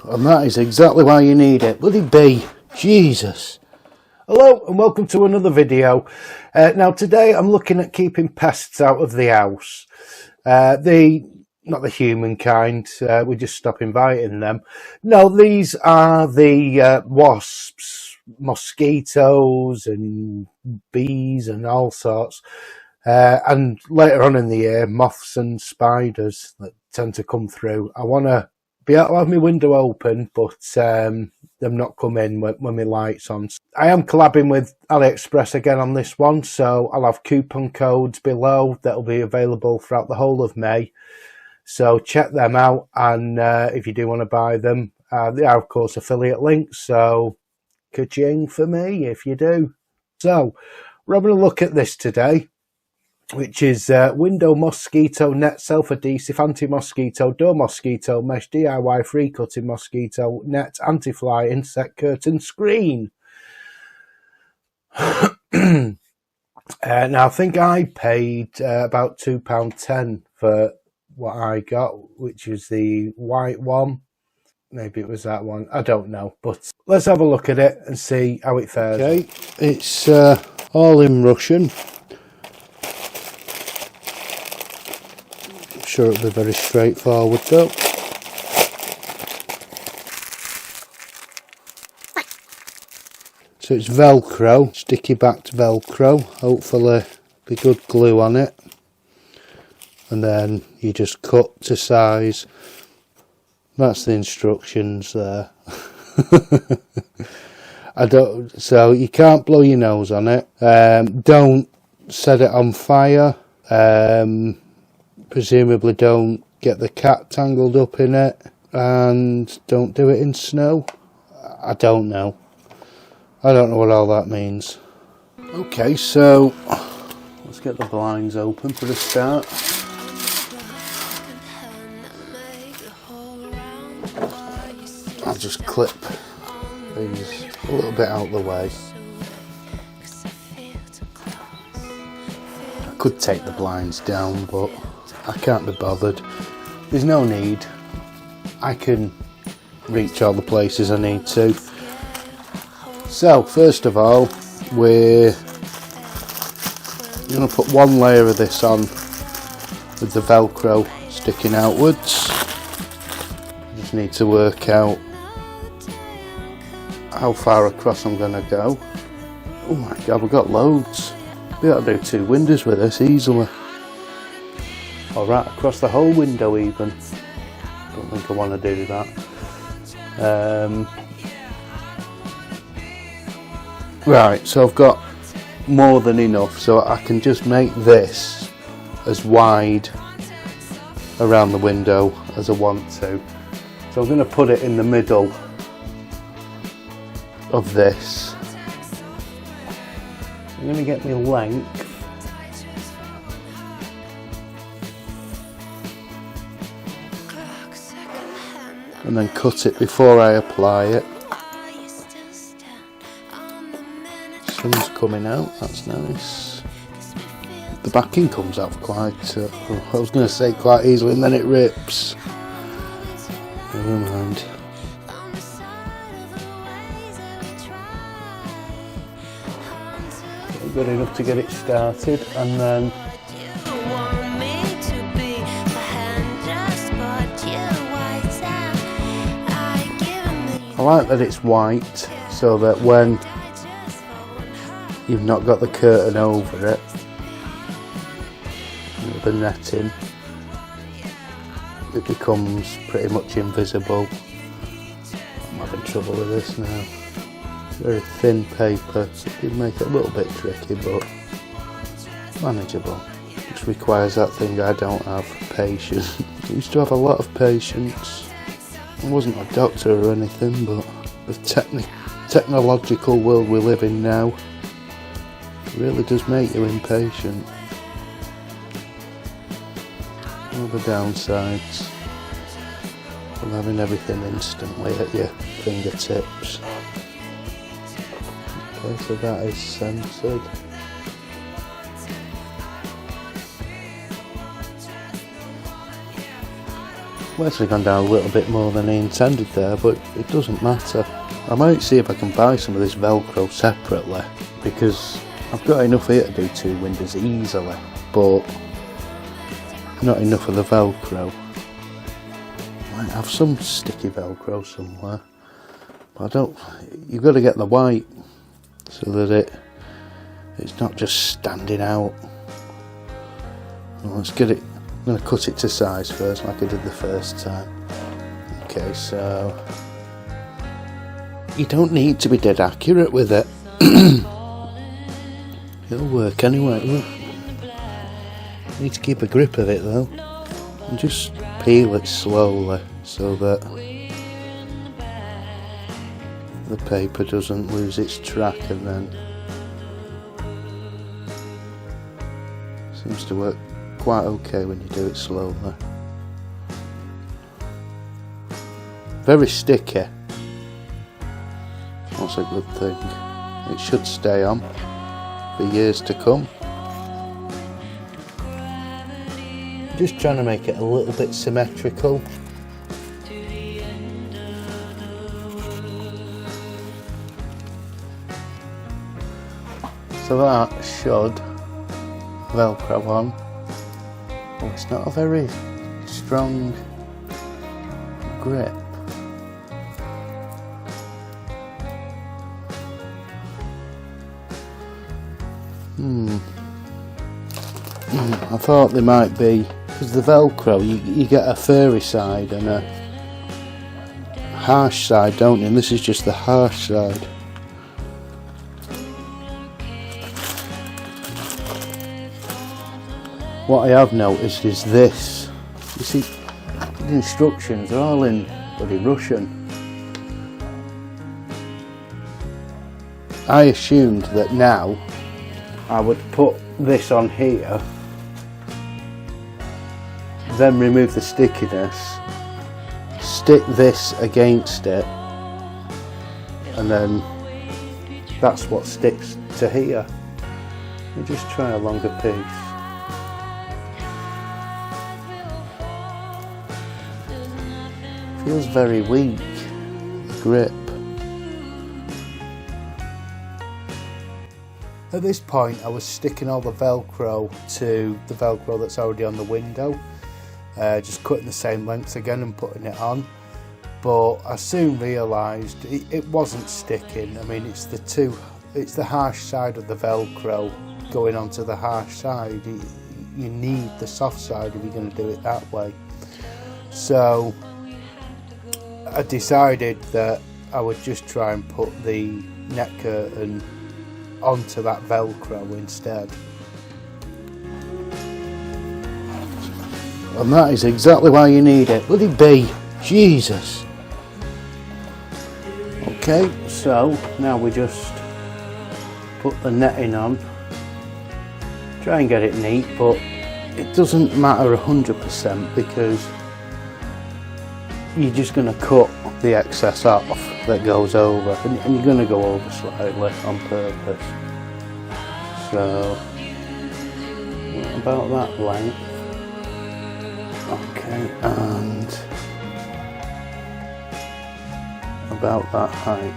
And that is exactly why you need it. Bloody bee. Jesus. Hello and welcome to another video. Now today I'm looking at keeping pests out of the house. Not the humankind, we just stop inviting them. No, these are the wasps, mosquitoes and bees and all sorts. And later on in the year, moths and spiders that tend to come through. I want to be able to have my window open, but them not come in when my light's on. I am collabing with AliExpress again on this one, so I'll have coupon codes below that'll be available throughout the whole of May. So check them out, and if you do want to buy them, they are of course affiliate links, so ka-ching for me if you do. So we're having a look at this today, which is window mosquito net self-adhesive anti-mosquito door mosquito mesh DIY free cutting mosquito net anti-fly insect curtain screen. Now I think I paid about £2.10 for what I got, which is the white one. Maybe it was that one, I don't know, but let's have a look at it and see how it fares. Okay, it's all in Russian. I'm sure it'll be very straightforward though. So it's Velcro, sticky backed Velcro, hopefully be good glue on it. And then you just cut to size. That's the instructions there. So you can't blow your nose on it. Don't set it on fire. Presumably don't get the cat tangled up in it. And don't do it in snow. I don't know. I don't know what all that means. Okay, so let's get the blinds open for a start. I'll just clip these a little bit out of the way. I could take the blinds down, but I can't be bothered. There's no need. I can reach all the places I need to. So first of all, we're going to put one layer of this on with the Velcro sticking outwards. I just need to work out how far across I'm going to go. Oh my god, we've got loads. We ought to do 2 windows with this easily. Or right across the whole window even. Don't think I want to do that. Right, so I've got more than enough, so I can just make this as wide around the window as I want to. So I'm going to put it in the middle of this. I'm going to get my length. And then cut it before I apply it. Sun's coming out, that's nice. The backing comes out quite, I was going to say quite easily, and then it rips. Never mind. Good enough to get it started, and then I like that it's white, so that when you've not got the curtain over it, the netting, it becomes pretty much invisible. I'm having trouble with this now. Very thin paper, so it did make it a little bit tricky, but manageable. Which requires that thing I don't have, patience. I used to have a lot of patience. I wasn't a doctor or anything, but the technological world we live in now really does make you impatient. All the downsides from having everything instantly at your fingertips. Okay, so that is censored. I've actually gone down a little bit more than I intended there, but it doesn't matter. I might see if I can buy some of this Velcro separately, because I've got enough here to do 2 windows easily, but not enough of the Velcro. I might have some sticky Velcro somewhere, but I don't. You've got to get the white so that it's not just standing out. Well, let's get it. I'm going to cut it to size first, like I did the first time. Okay, so you don't need to be dead accurate with it. It'll work anyway. You need to keep a grip of it though, and just peel it slowly so that the paper doesn't lose its track, and then seems to work quite okay when you do it slowly. Very sticky. That's a good thing. It should stay on for years to come. Just trying to make it a little bit symmetrical. So that should Velcro on. Oh, it's not a very strong grip. I thought there might be, because the Velcro, you get a furry side and a harsh side, don't you? And this is just the harsh side. What I have noticed is this. You see, the instructions are all in bloody Russian. I assumed that now I would put this on here, then remove the stickiness, stick this against it, and then that's what sticks to here. Let me just try a longer piece. Feels very weak, the grip. At this point I was sticking all the Velcro to the Velcro that's already on the window, just cutting the same length again and putting it on, but I soon realised it wasn't sticking. I mean, it's the harsh side of the Velcro going onto the harsh side. You need the soft side if you're going to do it that way. So I decided that I would just try and put the net curtain onto that Velcro instead. And that is exactly why you need it. Bloody bee, Jesus. Okay, so now we just put the netting on. Try and get it neat, but it doesn't matter 100% because you're just going to cut the excess off that goes over, and you're going to go over slightly on purpose. So about that length. Okay, and about that height.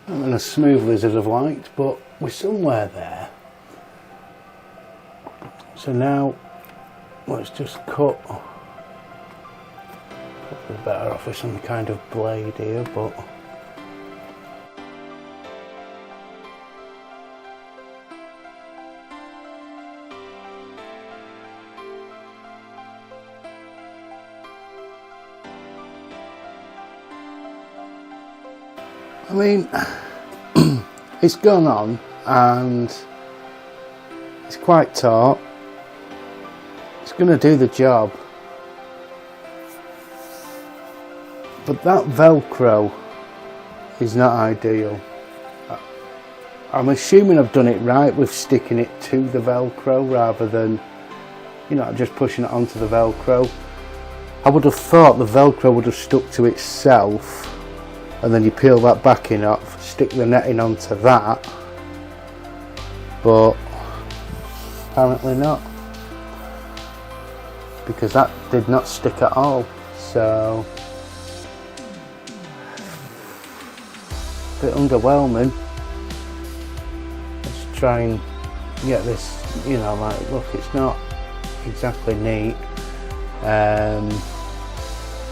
Not as smoothly as I'd have liked, but we're somewhere there. So now let's just cut. Probably better off with some kind of blade here, but I mean, it's gone on and it's quite taut. It's going to do the job. But that Velcro is not ideal. I'm assuming I've done it right with sticking it to the Velcro rather than, you know, just pushing it onto the Velcro. I would have thought the Velcro would have stuck to itself, and then you peel that backing off, stick the netting onto that, but apparently not, because that did not stick at all. So a bit underwhelming. Let's try and get this, you know, like, look, it's not exactly neat.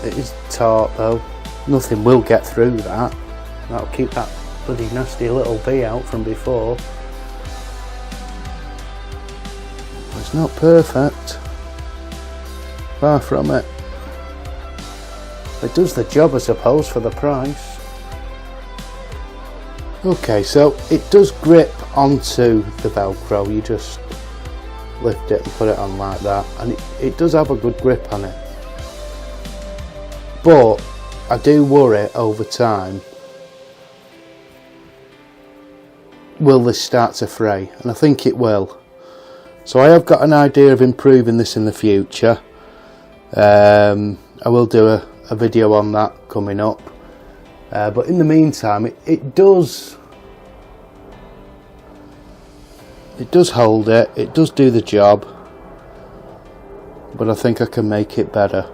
It is taut though. Nothing will get through that. That'll keep that bloody nasty little bee out from before. It's not perfect. Far from it. It does the job, I suppose, for the price. Okay, so it does grip onto the Velcro. You just lift it and put it on like that, and it does have a good grip on it. But I do worry over time, will this start to fray? And I think it will. So I have got an idea of improving this in the future. I will do a video on that coming up. But in the meantime, it does hold it, it does do the job, but I think I can make it better.